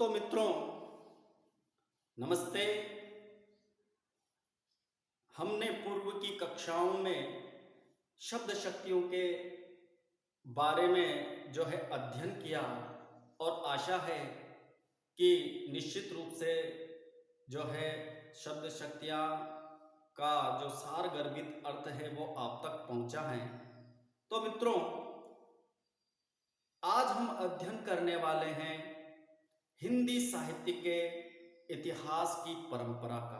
तो मित्रों, नमस्ते। हमने पूर्व की कक्षाओं में शब्द शक्तियों के बारे में जो है अध्ययन किया और आशा है कि निश्चित रूप से जो है शब्द शक्तियाँ का जो सारगर्भित अर्थ है वो आप तक पहुंचा है। तो मित्रों, आज हम अध्ययन करने वाले हैं हिंदी साहित्य के इतिहास की परंपरा का।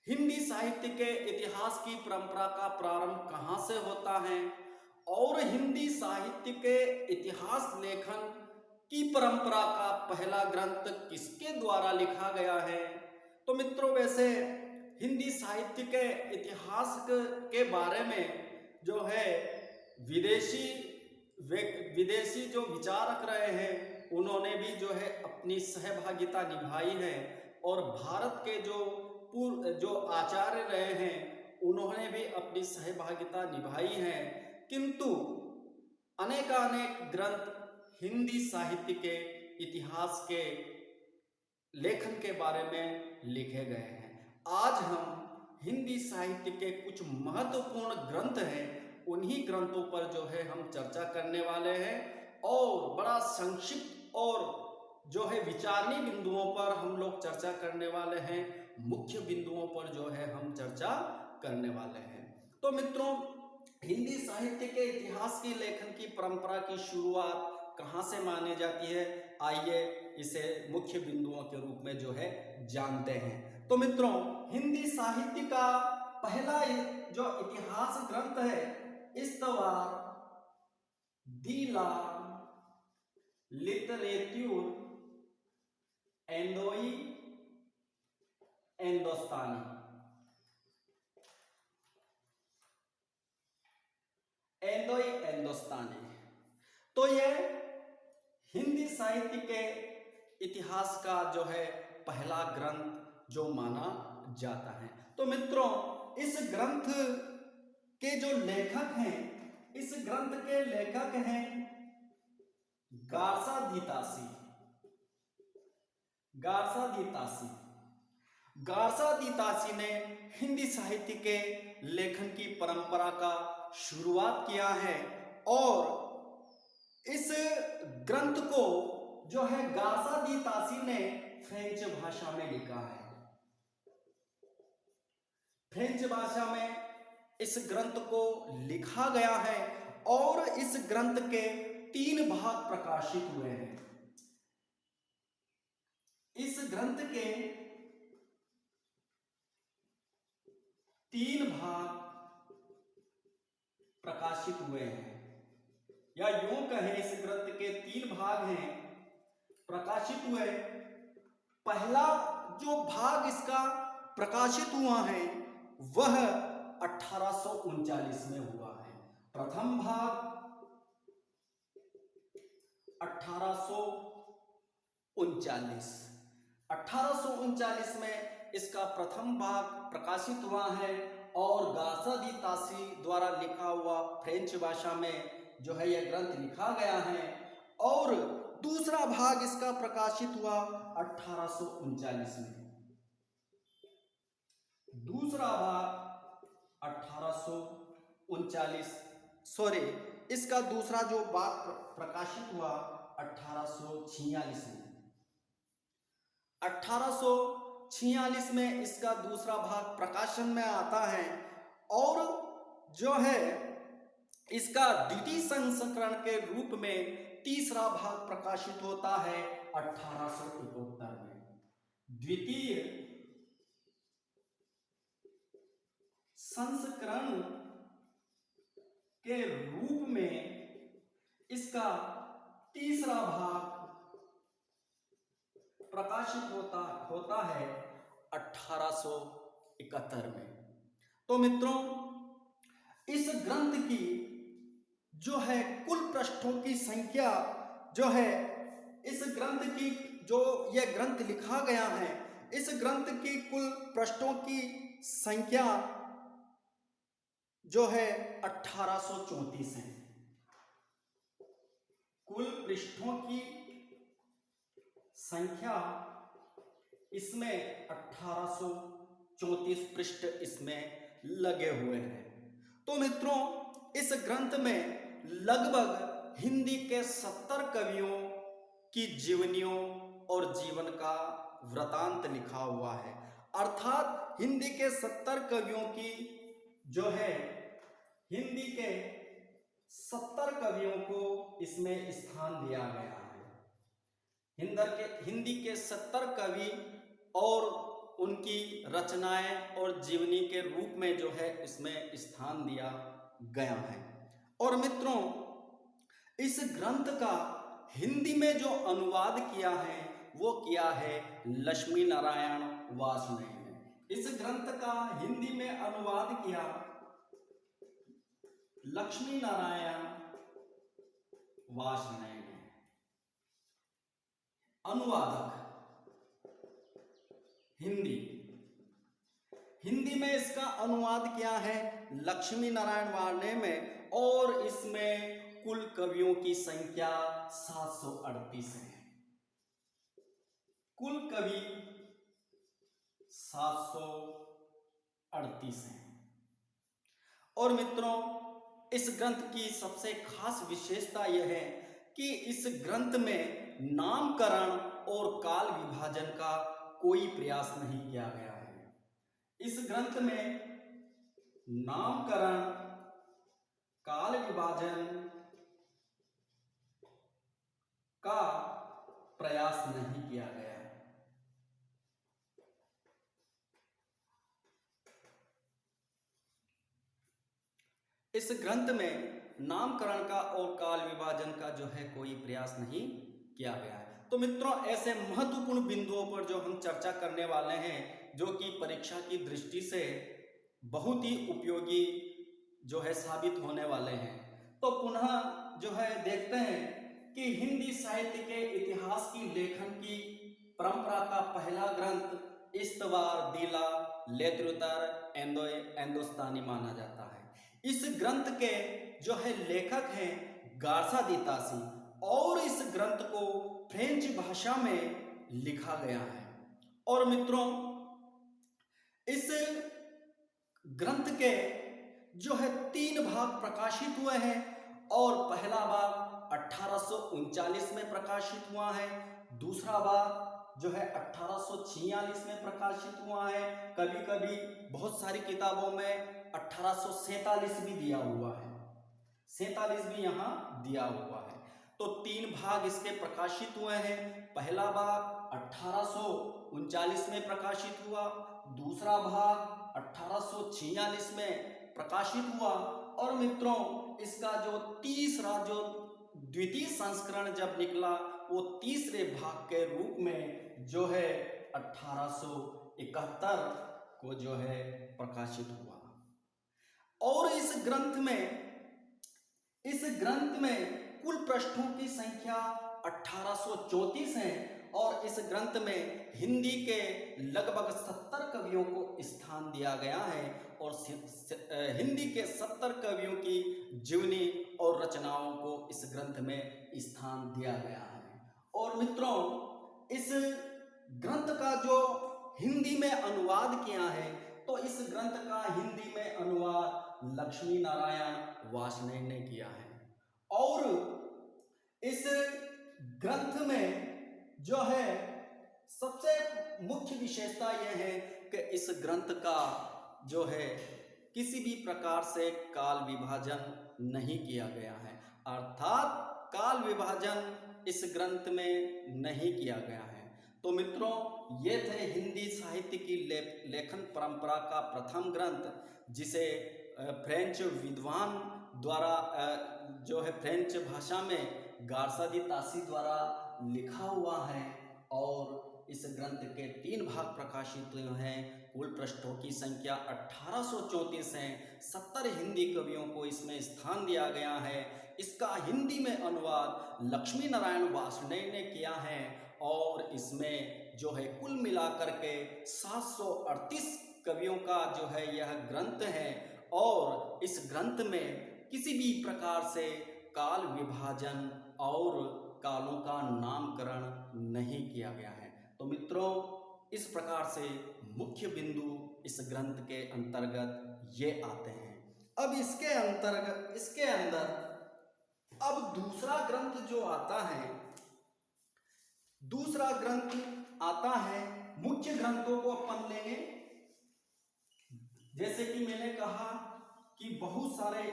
हिंदी साहित्य के इतिहास की परंपरा का प्रारंभ कहाँ से होता है और हिंदी साहित्य के इतिहास लेखन की परंपरा का पहला ग्रंथ किसके द्वारा लिखा गया है। तो मित्रों, वैसे हिंदी साहित्य के इतिहास के बारे में जो है विदेशी विदेशी जो विचारक रहे हैं उन्होंने भी जो है अपनी सहभागिता निभाई है और भारत के जो आचार्य रहे हैं उन्होंने भी अपनी सहभागिता निभाई है। किंतु अनेकानेक ग्रंथ हिंदी साहित्य के इतिहास के लेखन के बारे में लिखे गए हैं। आज हम हिंदी साहित्य के कुछ महत्वपूर्ण ग्रंथ हैं, उन्हीं ग्रंथों पर जो है हम चर्चा करने वाले हैं और बड़ा संक्षिप्त और जो है विचारणीय बिंदुओं पर हम लोग चर्चा करने वाले हैं, मुख्य बिंदुओं पर जो है हम चर्चा करने वाले हैं। तो मित्रों, हिंदी साहित्य के इतिहास की लेखन की परंपरा की शुरुआत कहाँ से मानी जाती है, आइए इसे मुख्य बिंदुओं के रूप में जो है जानते हैं। तो मित्रों, हिंदी साहित्य का पहला जो इतिहास ग्रंथ है इस्तवार दी ला लिटरेच्यूर एंडोई एंडोस्तानी एंडोई एंडोस्तानी। तो ये हिंदी साहित्य के इतिहास का जो है पहला ग्रंथ जो माना जाता है। तो मित्रों, इस ग्रंथ के जो लेखक हैं, इस ग्रंथ के लेखक हैं गार्सादीतासी। गार्सादीतासी ने हिंदी साहित्य के लेखन की परंपरा का शुरुआत किया है और इस ग्रंथ को जो है गार्सादीतासी ने फ्रेंच भाषा में लिखा है। फ्रेंच भाषा में इस ग्रंथ को लिखा गया है और इस ग्रंथ के 3 भाग प्रकाशित हुए हैं। इस ग्रंथ के 3 भाग प्रकाशित हुए हैं, या यूं कहें इस ग्रंथ के 3 भाग हैं प्रकाशित हुए। पहला जो भाग इसका प्रकाशित हुआ है वह 1839 में हुआ है। प्रथम भाग 1839 में इसका प्रथम भाग प्रकाशित हुआ है और गार्सादीतासी द्वारा लिखा हुआ फ्रेंच भाषा में जो है यह ग्रंथ लिखा गया है और दूसरा भाग इसका प्रकाशित हुआ 1839 में। दूसरा भाग 1839 इसका दूसरा जो भाग प्रकाशित हुआ 1846 में। 1846 में इसका दूसरा भाग प्रकाशन में आता है और जो है इसका द्वितीय संस्करण के रूप में तीसरा भाग प्रकाशित होता है 1871 में। द्वितीय संस्करण के रूप में इसका तीसरा भाग प्रकाशित होता है 1871 में। तो मित्रों, इस ग्रंथ की जो है कुल पृष्ठों की संख्या जो है इस ग्रंथ की जो यह ग्रंथ लिखा गया है इस ग्रंथ की कुल पृष्ठों की संख्या जो है 1834 है। कुल पृष्ठों की संख्या इसमें 1834 पृष्ठ इसमें लगे हुए हैं। तो मित्रों, इस ग्रंथ में लगभग हिंदी के 70 कवियों की जीवनियों और जीवन का वृतांत लिखा हुआ है। अर्थात हिंदी के 70 कवियों की जो है, हिंदी के 70 कवियों को इसमें स्थान दिया गया है। हिंदी के 70 कवि और उनकी रचनाएं और जीवनी के रूप में जो है इसमें स्थान दिया गया है। और मित्रों, इस ग्रंथ का हिंदी में जो अनुवाद किया है वो किया है लक्ष्मी नारायण वार्ष्णेय ने। इस ग्रंथ का हिंदी में अनुवाद किया लक्ष्मी नारायण वार्ष्णेय ने। अनुवादक हिंदी में इसका अनुवाद किया है लक्ष्मी नारायण वार्ष्णेय में, और इसमें कुल कवियों की संख्या 738 है। कुल कवि 738 हैं। और मित्रों, इस ग्रंथ की सबसे खास विशेषता यह है कि इस ग्रंथ में नामकरण और काल विभाजन का कोई प्रयास नहीं किया गया है। इस ग्रंथ में नामकरण, काल विभाजन का प्रयास नहीं किया गया है। इस ग्रंथ में नामकरण का और काल विभाजन का जो है कोई प्रयास नहीं किया गया है। तो मित्रों, ऐसे महत्वपूर्ण बिंदुओं पर जो हम चर्चा करने वाले हैं, जो कि परीक्षा की दृष्टि से बहुत ही उपयोगी जो है साबित होने वाले हैं। तो पुनः जो है देखते हैं कि हिंदी साहित्य के इतिहास की लेखन की परंपरा का पहला ग्रंथ इस्तवार दीला लेत्रुतर एंदोस्तानी माना जाता है। इस ग्रंथ के जो है लेखक हैं गार्सा दी तासी, और इस ग्रंथ को फ्रेंच भाषा में लिखा गया है। और मित्रों, इस ग्रंथ के जो है 3 भाग प्रकाशित हुए हैं, और पहला भाग 1839 में प्रकाशित हुआ है, दूसरा भाग जो है 1846 में प्रकाशित हुआ है, कभी कभी बहुत सारी किताबों में 1847 भी दिया हुआ है, 47 भी यहाँ दिया हुआ है। तो 3 भाग इसके प्रकाशित हुए हैं। पहला भाग 1839 में प्रकाशित हुआ, दूसरा भाग 1846 में प्रकाशित हुआ, और मित्रों इसका जो तीसरा जो द्वितीय संस्करण जब निकला वो तीसरे भाग के रूप में जो है 1871 को जो है प्रकाशित हुआ। और इस ग्रंथ में कुल पृष्ठों की संख्या 1834 है, और इस ग्रंथ में हिंदी के लगभग 70 कवियों को स्थान दिया गया है, और हिंदी के 70 कवियों की जीवनी और रचनाओं को इस ग्रंथ में स्थान दिया गया है। और मित्रों, इस ग्रंथ का जो हिंदी में अनुवाद किया है, तो इस ग्रंथ का हिंदी में अनुवाद लक्ष्मी नारायण वार्ष्णेय ने किया है। और इस ग्रंथ में जो है सबसे मुख्य विशेषता यह है कि इस ग्रंथ का जो है किसी भी प्रकार से काल विभाजन नहीं किया गया है। अर्थात काल विभाजन इस ग्रंथ में नहीं किया गया है। तो मित्रों, ये थे हिंदी साहित्य की लेखन परंपरा का प्रथम ग्रंथ, जिसे फ्रेंच विद्वान द्वारा जो है फ्रेंच भाषा में गार्सा दी तासी द्वारा लिखा हुआ है। और इस ग्रंथ के 3 भाग प्रकाशित हुए हैं। कुल पृष्ठों की संख्या 1834 है। 70 हिंदी कवियों को इसमें स्थान दिया गया है। इसका हिंदी में अनुवाद लक्ष्मी नारायण वार्ष्णेय ने किया है, और इसमें जो है कुल मिलाकर के 738 कवियों का जो है यह ग्रंथ है। और इस ग्रंथ में किसी भी प्रकार से काल विभाजन और कालों का नामकरण नहीं किया गया है। तो मित्रों, इस प्रकार से मुख्य बिंदु इस ग्रंथ के अंतर्गत ये आते हैं। अब इसके अंदर अब दूसरा ग्रंथ जो आता है, दूसरा ग्रंथ आता है, मुख्य ग्रंथों को अपन लेंगे। जैसे कि मैंने कहा कि बहुत सारे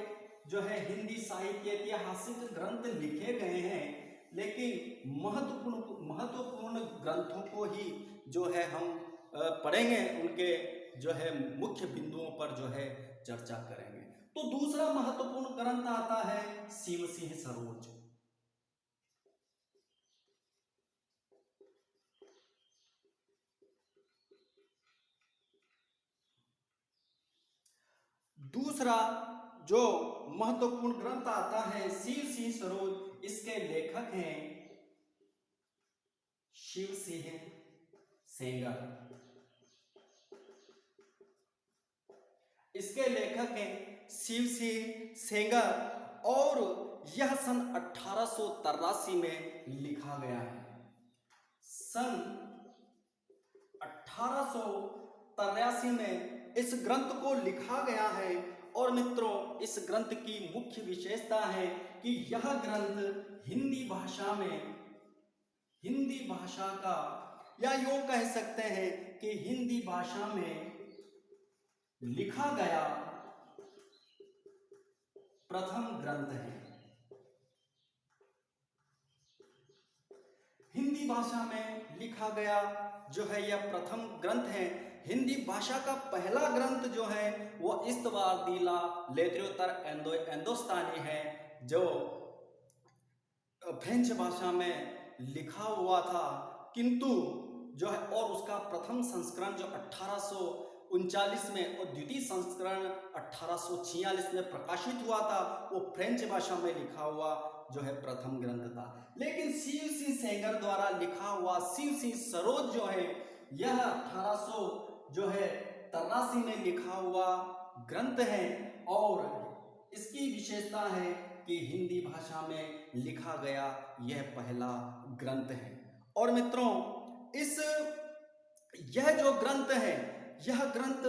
जो है हिंदी साहित्य ऐतिहासिक ग्रंथ लिखे गए हैं, लेकिन महत्वपूर्ण ग्रंथों को ही जो है हम पढ़ेंगे, उनके जो है मुख्य बिंदुओं पर जो है चर्चा करेंगे। तो दूसरा महत्वपूर्ण ग्रंथ आता है शिव सिंह सरोज। दूसरा जो महत्वपूर्ण ग्रंथ आता है शिव सिंह सरोज, इसके लेखक हैं शिव सिंह सेंगर। इसके लेखक हैं शिव सिंह सेंगर और यह सन 1883 में लिखा गया है। सन 1883 में इस ग्रंथ को लिखा गया है। और मित्रों, इस ग्रंथ की मुख्य विशेषता है कि यह ग्रंथ हिंदी भाषा का, या यूं कह सकते हैं कि हिंदी भाषा में लिखा गया प्रथम ग्रंथ है। हिंदी भाषा में लिखा गया जो है यह प्रथम ग्रंथ है। हिंदी भाषा का पहला ग्रंथ जो है वो इस्तवार दीला लेत्रोत्तर हिंदुस्तानी है, जो फ्रेंच भाषा में लिखा हुआ था, किंतु जो है और उसका प्रथम संस्करण जो 1839 में और द्वितीय संस्करण 1846 में प्रकाशित हुआ था, वो फ्रेंच भाषा में लिखा हुआ जो है प्रथम ग्रंथ था। लेकिन शिव सिंह सेंगर द्वारा लिखा हुआ शिव सिंह सरोज जो है यह 1883 में लिखा हुआ ग्रंथ है, और इसकी विशेषता है कि हिंदी भाषा में लिखा गया यह पहला ग्रंथ है। और मित्रों, यह जो ग्रंथ है, यह ग्रंथ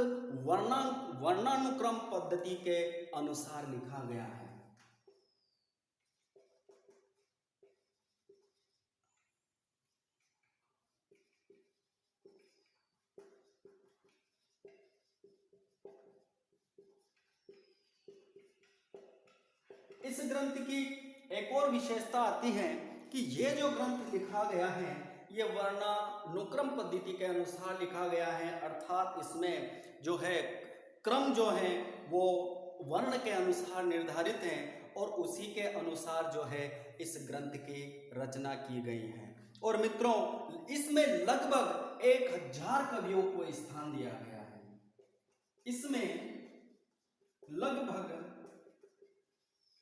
वर्णानुक्रम पद्धति के अनुसार लिखा गया है। इस ग्रंथ की एक और विशेषता आती है कि ये जो ग्रंथ लिखा गया है ये वर्णानुक्रम पद्धति के अनुसार लिखा गया है, अर्थात इसमें जो है क्रम जो है वो वर्ण के अनुसार निर्धारित हैं और उसी के अनुसार जो है इस ग्रंथ की रचना की गई है। और मित्रों, इसमें लगभग 1000 कवियों को स्थान दिया गया है। इसमें लगभग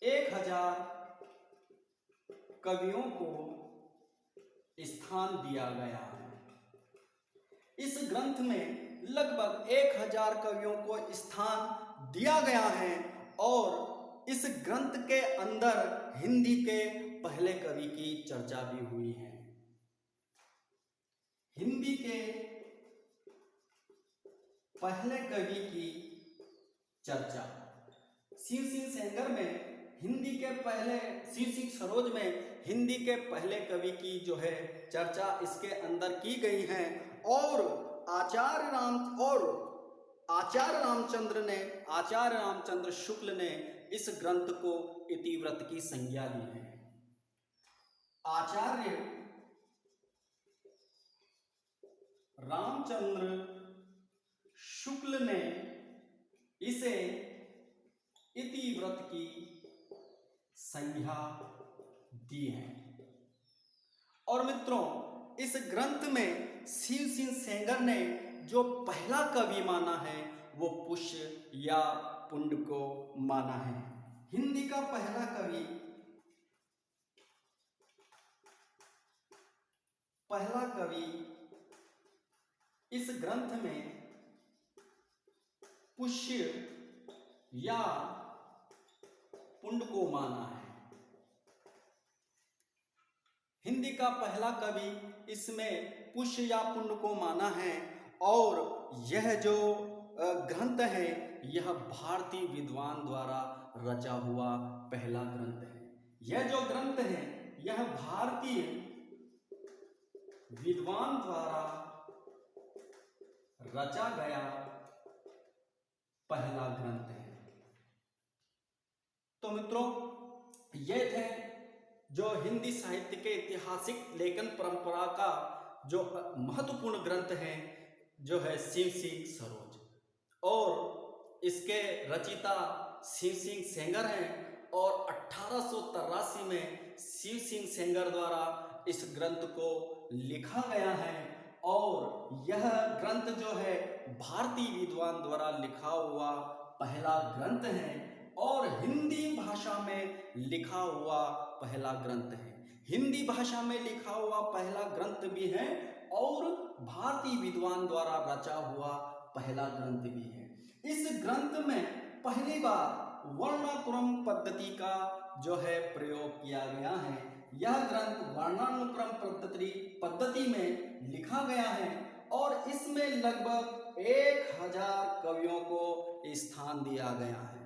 1000 कवियों को स्थान दिया गया है। इस ग्रंथ में लगभग 1000 कवियों को स्थान दिया गया है, और इस ग्रंथ के अंदर हिंदी के पहले कवि की चर्चा भी हुई है। हिंदी के पहले कवि की चर्चा शिव सिंह सेंगर में, शिव सिंह सरोज में हिंदी के पहले कवि की जो है चर्चा इसके अंदर की गई है। और आचार्य रामचंद्र शुक्ल ने इस ग्रंथ को इतिवृत्त की संज्ञा दी है। आचार्य रामचंद्र शुक्ल ने इसे इतिवृत्त की संज्ञा दी है। और मित्रों, इस ग्रंथ में शिव सिंह सेंगर ने जो पहला कवि माना है वो पुष्य या पुंड को माना है। हिंदी का पहला कवि इस ग्रंथ में पुष्य या पुंड को माना है। हिंदी का पहला कवि इसमें पुष्य या पुण्य को माना है। और यह जो ग्रंथ है यह भारतीय विद्वान द्वारा रचा हुआ पहला ग्रंथ है। यह जो ग्रंथ है यह भारतीय विद्वान द्वारा रचा गया पहला ग्रंथ है। तो मित्रों, ये थे जो हिंदी साहित्य के ऐतिहासिक लेखन परंपरा का जो महत्वपूर्ण ग्रंथ है जो है शिव सिंह सरोज, और इसके रचिता शिव सिंह सेंगर हैं। और 1883 में शिव सिंह सेंगर द्वारा इस ग्रंथ को लिखा गया है। और यह ग्रंथ जो है भारतीय विद्वान द्वारा लिखा हुआ पहला ग्रंथ है और हिंदी भाषा में लिखा हुआ पहला ग्रंथ है। हिंदी भाषा में लिखा हुआ पहला ग्रंथ भी है और भारतीय विद्वान द्वारा रचा हुआ पहला ग्रंथ भी है। इस ग्रंथ में पहली बार वर्णानुक्रम पद्धति का जो है प्रयोग किया गया है। यह ग्रंथ वर्णानुक्रम पद्धति में लिखा गया है और इसमें लगभग 1000 कवियों को स्थान दिया गया है।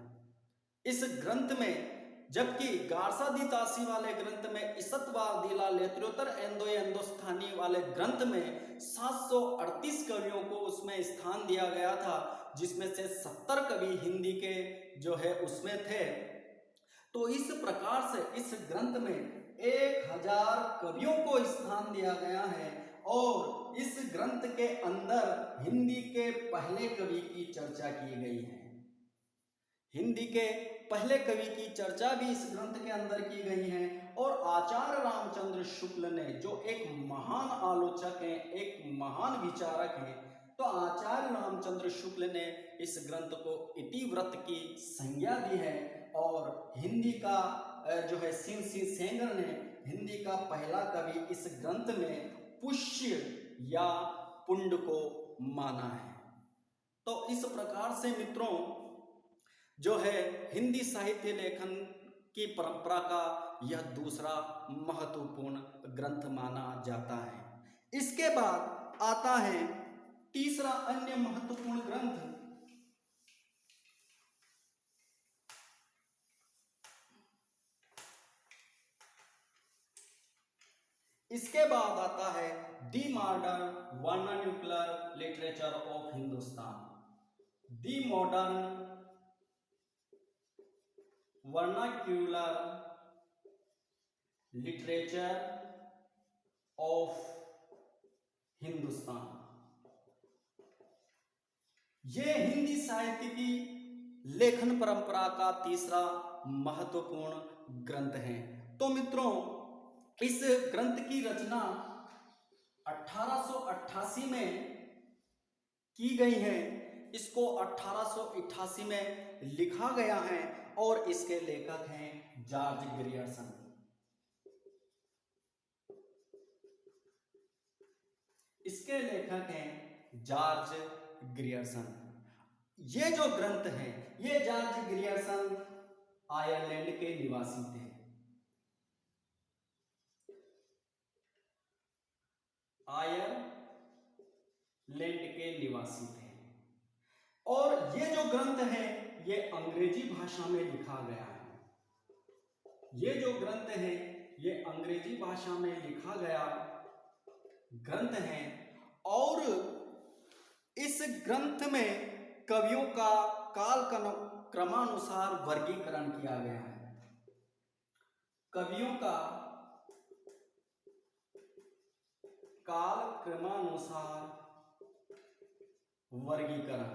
इस ग्रंथ में, जबकि गारसादितासी वाले ग्रंथ में इसतवार दिला लेत्रोत्तर एंदोस्थानी वाले ग्रंथ में 738 कवियों को उसमें स्थान दिया गया था, जिसमें से 70 कवि हिंदी के जो है उसमें थे। तो इस प्रकार से इस ग्रंथ में 1000 कवियों को स्थान दिया गया है और इस ग्रंथ के अंदर हिंदी के पहले कवि की चर्चा की गई है। हिंदी के पहले कवि की चर्चा भी इस ग्रंथ के अंदर की गई है और आचार्य रामचंद्र शुक्ल ने, जो एक महान आलोचक हैं, एक महान विचारक हैं, तो आचार्य रामचंद्र शुक्ल ने इस ग्रंथ को इतिवृत्त की संज्ञा दी है और हिंदी का जो है शिव सिंह सेंगर ने हिंदी का पहला कवि इस ग्रंथ में पुष्य या पुण्य को माना है। तो इस प्रकार से मित्रों जो है हिंदी साहित्य लेखन की परंपरा का यह दूसरा महत्वपूर्ण ग्रंथ माना जाता है। इसके बाद आता है तीसरा अन्य महत्वपूर्ण ग्रंथ, इसके बाद आता है दी modern vernacular literature of Hindustan. The modern vernacular literature of Hindustan. ये हिंदी साहित्य की लेखन परंपरा का तीसरा महत्वपूर्ण ग्रंथ है। तो मित्रों, इस ग्रंथ की रचना 1888 में की गई है। इसको 1888 में लिखा गया है और इसके लेखक हैं जॉर्ज ग्रियर्सन। इसके लेखक हैं जॉर्ज ग्रियर्सन। ये जो ग्रंथ है ये जॉर्ज ग्रियर्सन आयरलैंड के निवासी थे। आयरलैंड के निवासी थे और ये जो ग्रंथ है ये अंग्रेजी भाषा में लिखा गया है। ये जो ग्रंथ है ये अंग्रेजी भाषा में लिखा गया ग्रंथ है और इस ग्रंथ में कवियों का काल क्रमानुसार वर्गीकरण किया गया है। कवियों का काल क्रमानुसार वर्गीकरण।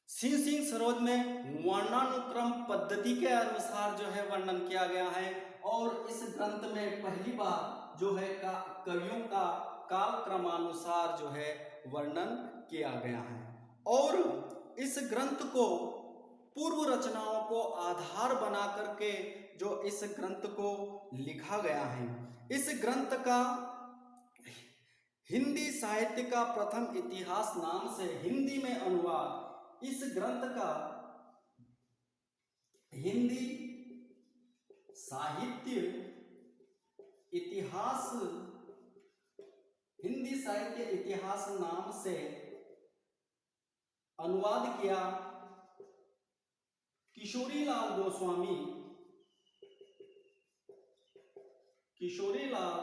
शिव सिंह सरोज में वर्णानुक्रम पद्धति के अनुसार जो है वर्णन किया गया है और इस ग्रंथ में पहली बार जो है कवियों का काल क्रमानुसार जो है वर्णन किया गया है और इस ग्रंथ को पूर्व रचनाओं को आधार बना करके जो इस ग्रंथ को लिखा गया है। इस ग्रंथ का हिंदी साहित्य का प्रथम इतिहास नाम से हिंदी में अनुवाद, इस ग्रंथ का हिंदी साहित्य इतिहास, हिंदी साहित्य इतिहास नाम से अनुवाद किया किशोरीलाल गोस्वामी। किशोरीलाल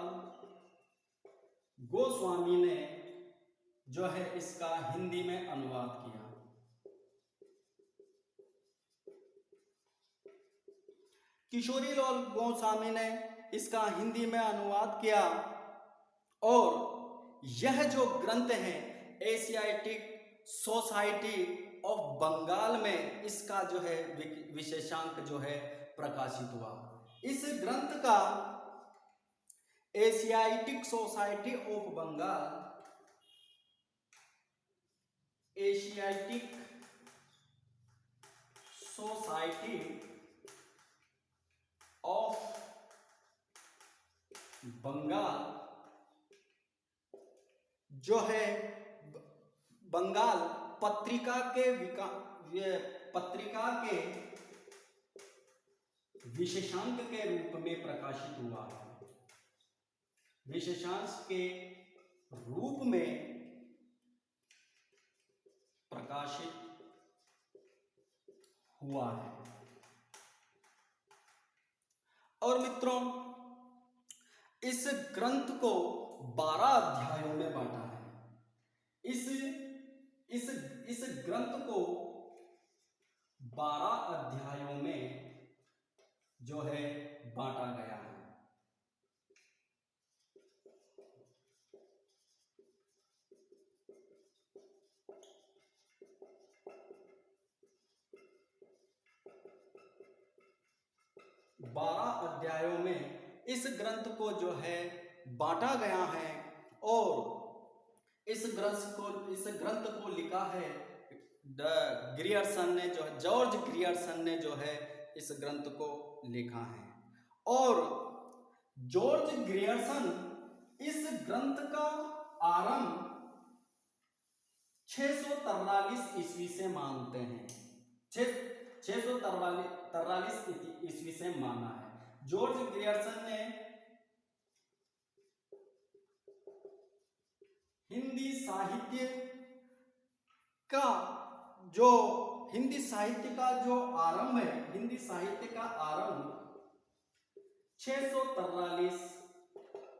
गोस्वामी ने जो है इसका हिंदी में अनुवाद किया। किशोरीलाल गोस्वामी ने इसका हिंदी में अनुवाद किया और यह जो ग्रंथ है एशियाटिक सोसाइटी ऑफ बंगाल में इसका जो है विशेषांक जो है प्रकाशित हुआ। इस ग्रंथ का Asiatic society of Bengal, Asiatic society of Bengal जो है बंगाल पत्रिका के विशेषांक के रूप में प्रकाशित हुआ है। विशेषांक के रूप में प्रकाशित हुआ है। और मित्रों, इस ग्रंथ को 12 अध्यायों में बांटा है। इस ग्रंथ को 12 अध्यायों में जो है बांटा गया है। बारह अध्यायों में इस ग्रंथ को जो है बांटा गया है और इस ग्रंथ को लिखा है ग्रियर्सन ने, जो जॉर्ज ग्रियर्सन ने जो है इस ग्रंथ को लिखा है। और जॉर्ज ग्रियर्सन इस ग्रंथ का आरंभ 643 ईस्वी से मानते हैं। 643 ईस्वी से माना है। जॉर्ज ग्रियर्सन ने हिंदी साहित्य का जो आरंभ है, हिंदी साहित्य का आरंभ 643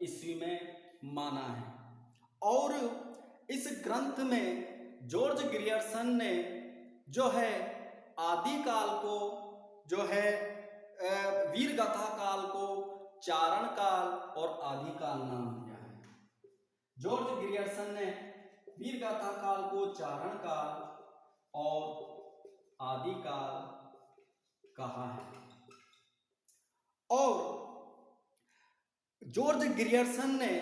ईस्वी में माना है। और इस ग्रंथ में जॉर्ज ग्रियर्सन ने जो है आदिकाल को जो है वीरगाथा काल को चारण काल और आदिकाल नाम दिया है। जॉर्ज ग्रियर्सन ने वीरगाथा काल को चारण काल और आदिकाल कहा है। और जॉर्ज ग्रियर्सन ने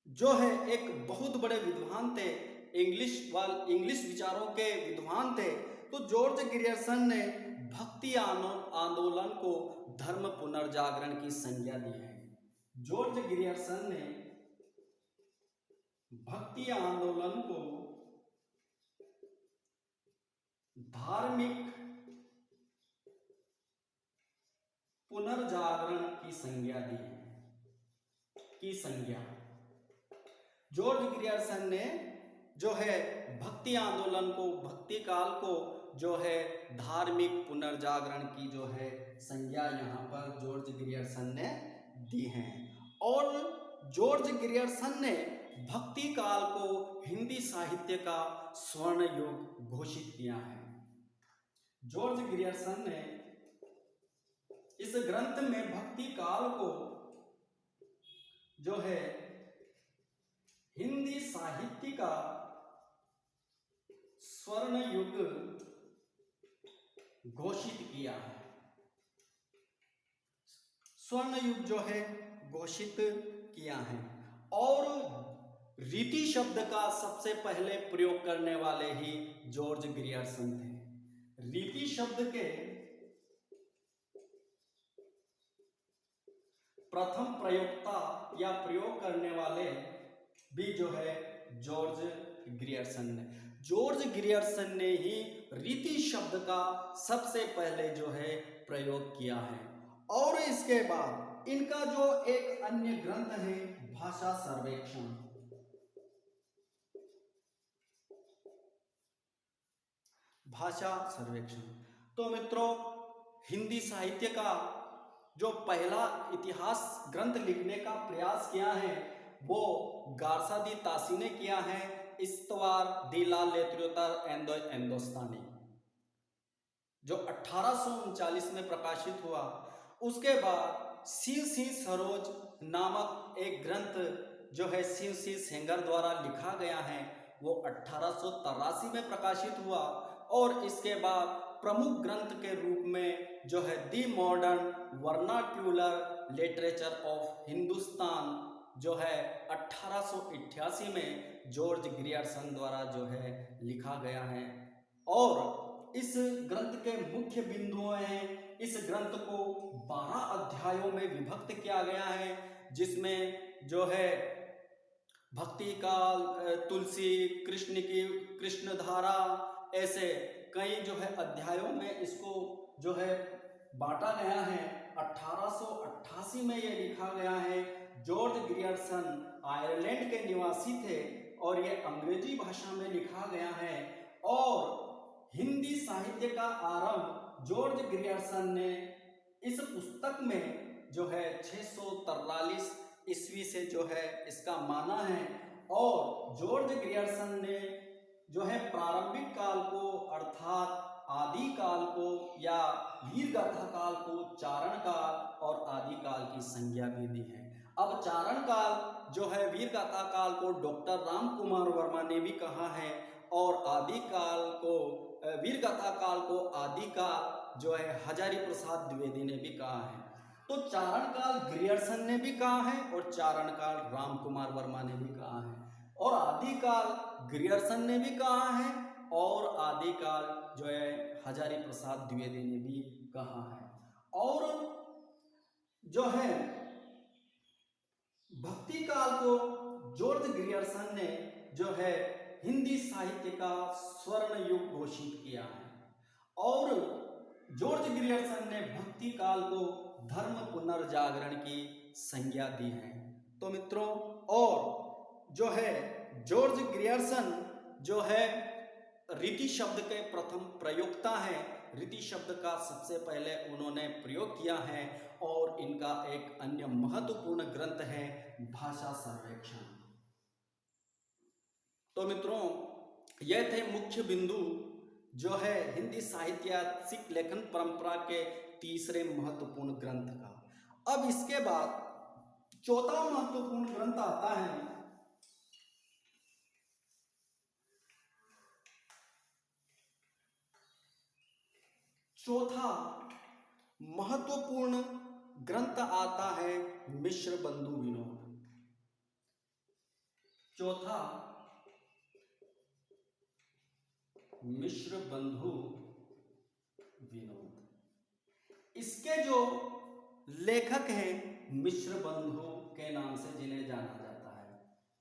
जो है एक बहुत बड़े विद्वान थे, इंग्लिश विचारों के विद्वान थे। तो जॉर्ज ग्रियर्सन ने भक्ति आंदोलन को धर्म पुनर्जागरण की संज्ञा दी है। जॉर्ज ग्रियर्सन ने भक्ति आंदोलन को धार्मिक पुनर्जागरण की संज्ञा दी है। जॉर्ज ग्रियर्सन ने जो है भक्ति आंदोलन को, भक्ति काल को जो है धार्मिक पुनर्जागरण की जो है संज्ञा यहाँ पर जॉर्ज ग्रियर्सन ने दी है। और जॉर्ज ग्रियर्सन ने भक्ति काल को हिंदी साहित्य का स्वर्ण युग घोषित किया है। जॉर्ज ग्रियर्सन ने इस ग्रंथ में भक्ति काल को जो है हिंदी साहित्य का स्वर्ण युग घोषित किया है। स्वर्ण युग जो है घोषित किया है। और रीति शब्द का सबसे पहले प्रयोग करने वाले ही जॉर्ज ग्रियर्सन थे। रीति शब्द के प्रथम प्रयोक्ता या प्रयोग करने वाले भी जो है जॉर्ज ग्रियर्सन ने। जॉर्ज ग्रियर्सन ने ही रीति शब्द का सबसे पहले जो है प्रयोग किया है। और इसके बाद इनका जो एक अन्य ग्रंथ है भाषा सर्वेक्षण। भाषा सर्वेक्षण। तो मित्रों, हिंदी साहित्य का जो पहला इतिहास ग्रंथ लिखने का प्रयास किया है वो गारसा दी तासी ने किया है। इस्तवार दी लाल लेत्रियोतर एंदोस्तानी जो 1839 में प्रकाशित हुआ। उसके बाद शिव सिंह सरोज नामक एक ग्रंथ जो है शिव सिंह सेंगर द्वारा लिखा गया है वो 1883 में प्रकाशित हुआ। और इसके बाद प्रमुख ग्रंथ के रूप में जो है दी modern vernacular literature of Hindustan जो है 1888 में जॉर्ज ग्रियर्सन द्वारा जो है लिखा गया है। और इस ग्रंथ के मुख्य बिंदु हैं। इस ग्रंथ को 12 अध्यायों में विभक्त किया गया है, जिसमें जो है भक्ति काल, तुलसी, कृष्ण की कृष्ण धारा, ऐसे कई जो है अध्यायों में इसको जो है बांटा गया है। 1888 में ये लिखा गया है। जॉर्ज ग्रियर्सन आयरलैंड के निवासी थे और ये अंग्रेजी भाषा में लिखा गया है। और हिंदी साहित्य का आरंभ जॉर्ज ग्रियर्सन ने इस पुस्तक में जो है 643 ईस्वी से जो है इसका माना है। और जॉर्ज ग्रियर्सन ने जो है प्रारंभिक काल को अर्थात आदि काल को या वीर गाथा काल को चारण काल और आदि काल की संज्ञा भी दी है। अब चारण काल जो है वीर गाथा काल को डॉक्टर राम कुमार वर्मा ने भी कहा है और आदि काल को वीर गाथा काल को आदि काल जो है हजारी प्रसाद द्विवेदी ने भी कहा है। तो चारण काल ग्रियर्सन ने भी कहा है और चारण काल राम कुमार वर्मा ने भी कहा है और आदि काल ग्रियर्सन ने भी कहा है और आदि काल जो है हजारी प्रसाद द्विवेदी ने भी कहा है। और जो है भक्ति काल को जॉर्ज ग्रियर्सन ने जो है हिंदी साहित्य का स्वर्ण युग घोषित किया है। और जॉर्ज ग्रियर्सन ने भक्ति काल को धर्म पुनर्जागरण की संज्ञा दी है। तो मित्रों, और जो है जॉर्ज ग्रियर्सन जो है रीति शब्द के प्रथम प्रयोक्ता है। रीति शब्द का सबसे पहले उन्होंने प्रयोग किया है और इनका एक अन्य महत्वपूर्ण ग्रंथ है भाषा सर्वेक्षण। तो मित्रों, यह थे मुख्य बिंदु जो है हिंदी साहित्यिक लेखन परंपरा के तीसरे महत्वपूर्ण ग्रंथ का। अब इसके बाद चौथा महत्वपूर्ण ग्रंथ आता है चौथा महत्वपूर्ण ग्रंथ आता है मिश्र बंधु विनोद। चौथा मिश्र बंधु विनोद। इसके जो लेखक हैं मिश्र बंधु के नाम से जिन्हें जाना जाता है।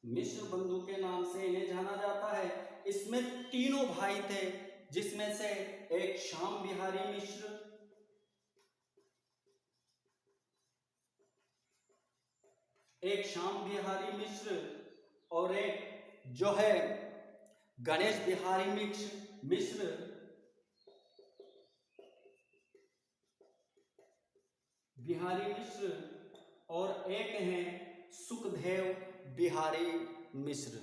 मिश्र बंधु के नाम से इन्हें जाना जाता है। इसमें तीनों भाई थे, जिसमें से एक श्याम बिहारी मिश्र, और एक जो है गणेश बिहारी मिश्र और एक हैं सुखदेव बिहारी मिश्र।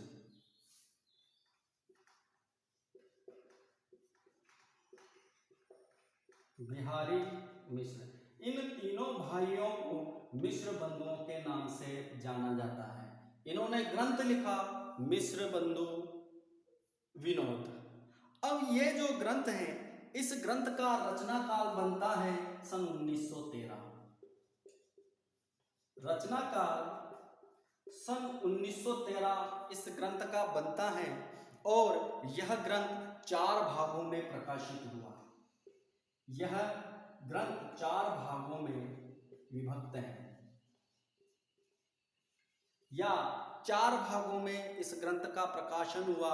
इन तीनों भाइयों को मिश्र बंधुओं के नाम से जाना जाता है। इन्होंने ग्रंथ लिखा मिश्र बंधु विनोद। अब ये जो ग्रंथ है, इस ग्रंथ का रचना काल बनता है सन 1913। रचना काल सन 1913 इस ग्रंथ का बनता है और यह ग्रंथ 4 भागों में प्रकाशित हुआ। यह ग्रंथ 4 भागों में विभक्त है या 4 भागों में इस ग्रंथ का प्रकाशन हुआ।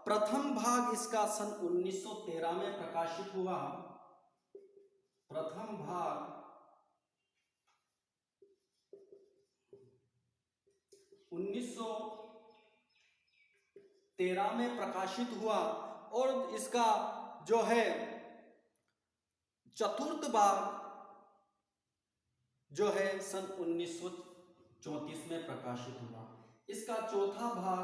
प्रथम भाग इसका सन 1913 में प्रकाशित हुआ। प्रथम भाग 1913 में प्रकाशित हुआ और इसका जो है चतुर्थ भाग जो है सन 1934 में प्रकाशित हुआ। इसका चौथा भाग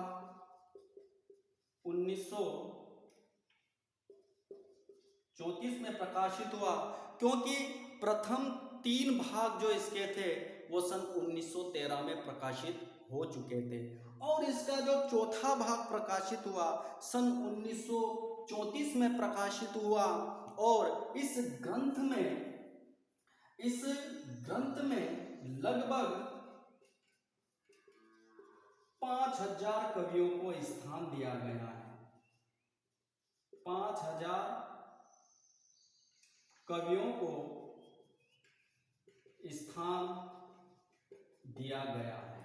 1934 में प्रकाशित हुआ, क्योंकि प्रथम 3 भाग जो इसके थे वो सन 1913 में प्रकाशित हो चुके थे और इसका जो चौथा भाग प्रकाशित हुआ सन 1934 में प्रकाशित हुआ। और इस ग्रंथ में लगभग 5000 कवियों को स्थान दिया गया है। 5000 कवियों को स्थान दिया गया है।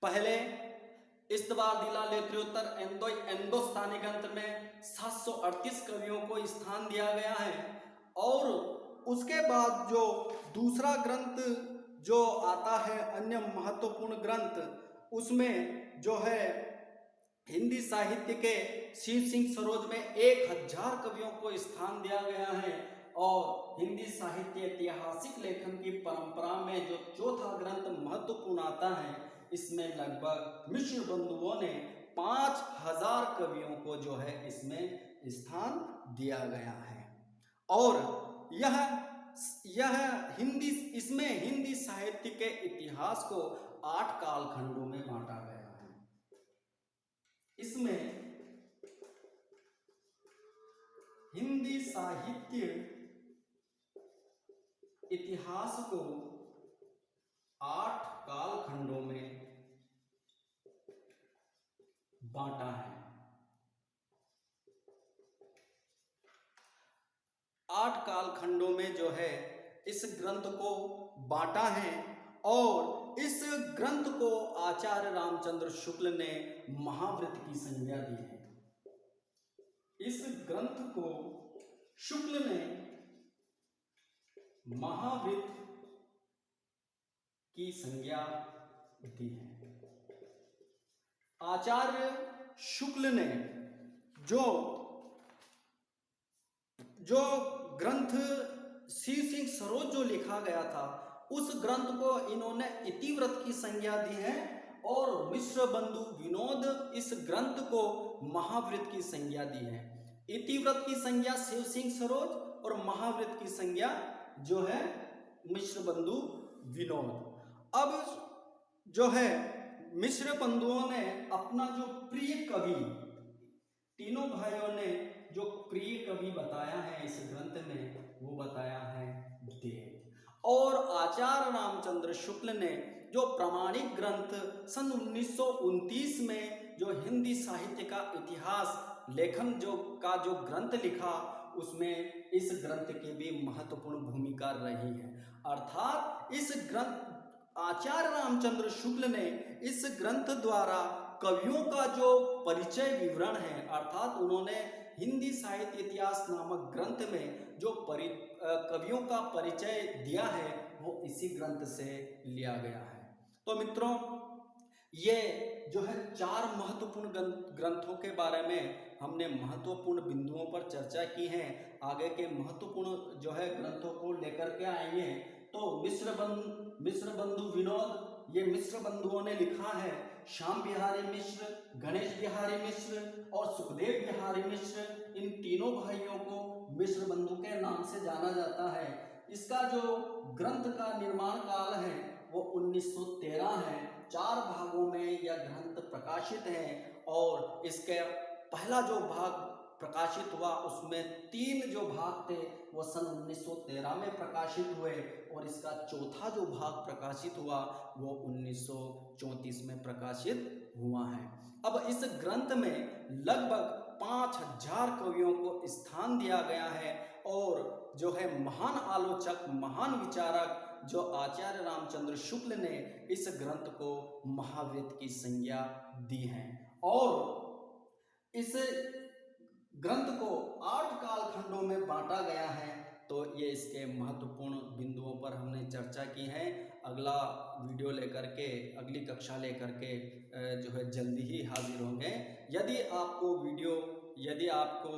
पहले इस्तबार दिला लेत्रोत्तर एंदोस्तानी ग्रंथ में 738 कवियों को स्थान दिया गया है और उसके बाद जो दूसरा ग्रंथ जो आता है अन्य महत्वपूर्ण ग्रंथ, उसमें जो है हिंदी साहित्य के शिव सिंह सरोज में 1000 कवियों को स्थान दिया गया है। और हिंदी साहित्य ऐतिहासिक लेखन की परंपरा में जो चौथा ग्रंथ महत्वपूर्ण आता है, इसमें लगभग मिश्र बंधुओं ने 5000 कवियों को जो है इसमें स्थान दिया गया है। और यह हिंदी साहित्य के इतिहास को 8 कालखंडों में बांटा गया है। इसमें हिंदी साहित्य इतिहास को 8 कालखंडों में बांटा है। 8 कालखंडों में जो है इस ग्रंथ को बांटा है और इस ग्रंथ को आचार्य रामचंद्र शुक्ल ने महावृत की संज्ञा दी है। इस ग्रंथ को शुक्ल ने महावृत की संज्ञा दी है। आचार्य शुक्ल ने जो ग्रंथ शिव सिंह सरोज जो लिखा गया था, उस ग्रंथ को इन्होंने इतिव्रत की संज्ञा दी है और मिश्र बंधु विनोद इस ग्रंथ को महावृत की संज्ञा दी है। इतिव्रत की संज्ञा शिव सिंह सरोज और महावृत की संज्ञा जो है मिश्र बंधु विनोद। अब जो है मिश्र बंधुओं ने अपना जो प्रिय कवि, तीनों भाइयों ने जो प्रिय कवि बताया है इस ग्रंथ में, वो बताया है देव। और आचार्य रामचंद्र शुक्ल ने जो प्रामाणिक ग्रंथ सन 1929 में जो हिंदी साहित्य का इतिहास लेखन जो ग्रंथ लिखा, उसमें इस ग्रंथ की भी महत्वपूर्ण भूमिका रही है। अर्थात इस ग्रंथ आचार्य रामचंद्र शुक्ल ने इस ग्रंथ द्वारा कवियों का जो परिचय विवरण है, अर्थात उन्होंने हिंदी साहित्य इतिहास नामक ग्रंथ में जो कवियों का परिचय दिया है, वो इसी ग्रंथ से लिया गया है। तो मित्रों, ये जो है 4 महत्वपूर्ण ग्रंथों के बारे में हमने महत्वपूर्ण बिंदुओं पर चर्चा की है। आगे के महत्वपूर्ण जो है ग्रंथों को लेकर के आएंगे। तो मिश्र बंधु विनोद, ये मिश्र बंधुओं ने लिखा है। श्याम बिहारी मिश्र, गणेश बिहारी मिश्र और सुखदेव बिहारी मिश्र, इन तीनों भाइयों को मिश्र बंधु के नाम से जाना जाता है। इसका जो ग्रंथ का निर्माण काल है वो 1913 है। 4 भागों में यह ग्रंथ प्रकाशित है और इसके पहला जो भाग प्रकाशित हुआ उसमें 3 जो भाग थे वो सन 1913 में प्रकाशित हुए और इसका चौथा जो भाग प्रकाशित हुआ वो 1934 में प्रकाशित हुआ है। अब इस ग्रंथ में लगभग 5000 कवियों को स्थान दिया गया है और जो है महान आलोचक, महान विचारक जो आचार्य रामचंद्र शुक्ल ने इस ग्रंथ को महावृत की संज्ञा दी है। और इस ग्रंथ को 8 कालखंडों में बांटा गया है। तो ये इसके महत्वपूर्ण बिंदुओं पर हमने चर्चा चर्चा की है। अगला वीडियो लेकर के, अगली कक्षा लेकर के जो है जल्दी ही हाजिर होंगे। यदि आपको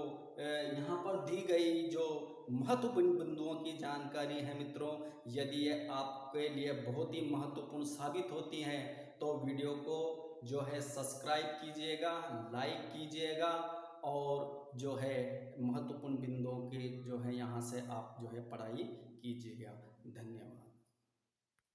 यहाँ पर दी गई जो महत्वपूर्ण बिंदुओं की जानकारी है मित्रों, यदि ये आपके लिए बहुत ही महत्वपूर्ण साबित होती हैं तो वीडियो को जो है सब्सक्राइब कीजिएगा, लाइक कीजिएगा और जो है महत्वपूर्ण बिंदुओं की जो है यहाँ से आप जो है पढ़ाई कीजिएगा। धन्यवाद।